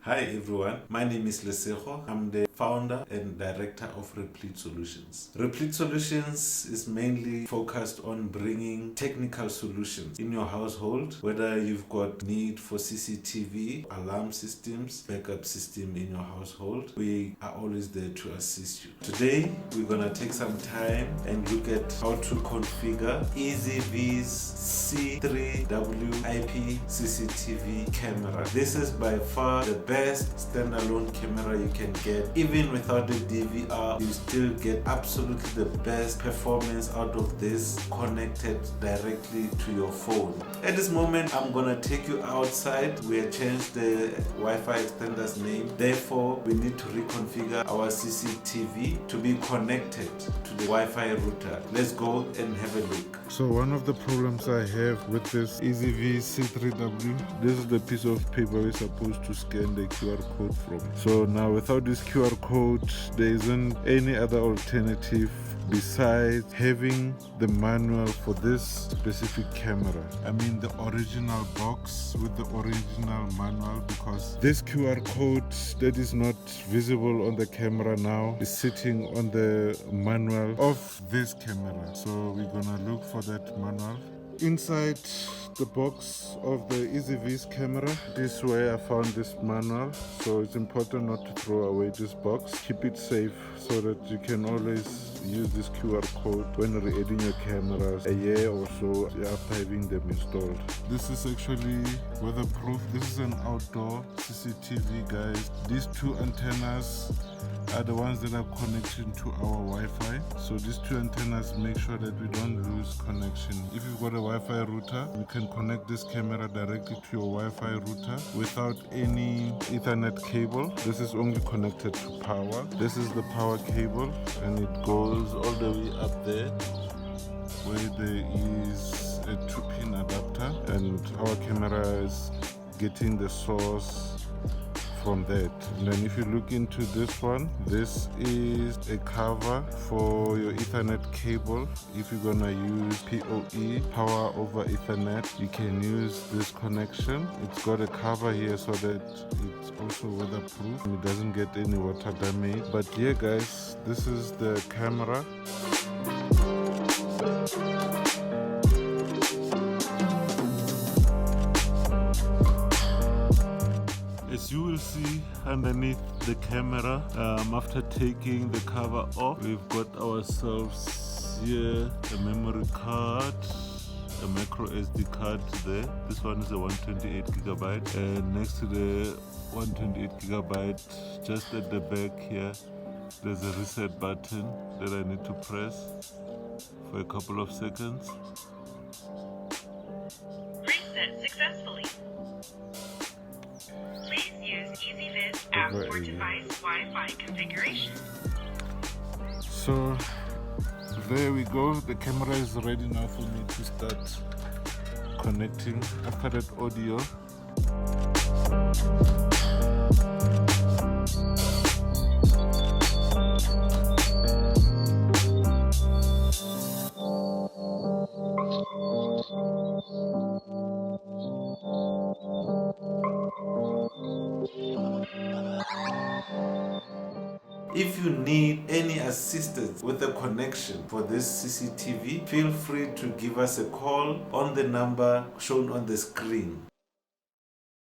Hi everyone, my name is Lesego. I'm the founder and director of Replete Solutions. Replete Solutions is mainly focused on bringing technical solutions in your household, whether you've got need for CCTV, alarm systems, backup system in your household. We are always there to assist you. Today, we're gonna take some time and look at how to configure Ezviz C3W IP CCTV camera. This is by far the best standalone camera you can get. Even without the DVR, you still get absolutely the best performance out of this connected directly to your phone. At this moment, I'm gonna take you outside. We have changed the Wi-Fi extender's name. Therefore, we need to reconfigure our CCTV to be connected to the Wi-Fi router. Let's go and have a look. So one of the problems I have with this Ezviz C3W, this is the piece of paper we're supposed to scan the QR code from. So now without this QR code, there isn't any other alternative besides having the manual for this specific camera. I mean the original box with the original manual, because this QR code that is not visible on the camera now is sitting on the manual of this camera. So we're gonna look for that manual. Inside the box of the Ezviz camera, this is where I found this manual. So it's important not to throw away this box. Keep it safe so that you can always use this QR code when re-adding your cameras a year or so after having them installed. This is actually weatherproof. This is an outdoor CCTV, guys. These two antennas are the ones that are connected to our Wi-Fi. So these two antennas make sure that we don't lose connection. If you've got a Wi-Fi router, you can connect this camera directly to your Wi-Fi router without any Ethernet cable. This is only connected to power. This is the power cable, and it goes all the way up there where there is a 2-pin adapter, and our camera is getting the source from that. And then if you look into this one, this is a cover for your Ethernet cable. If you're gonna use PoE, power over Ethernet, you can use this connection. It's got a cover here so that it's also weatherproof and it doesn't get any water damage. But yeah guys, this is the camera. As you will see underneath the camera, after taking the cover off, we've got ourselves here a memory card, a micro SD card there. This one is a 128 gigabyte, and next to the 128 gigabyte, just at the back here, there's a reset button that I need to press for a couple of seconds. Reset successfully. Please use Ezviz app for device Wi-Fi configuration. So there we go. The camera is ready now for me to start connecting. After that audio, If you need any assistance with the connection for this CCTV, feel free to give us a call on the number shown on the screen.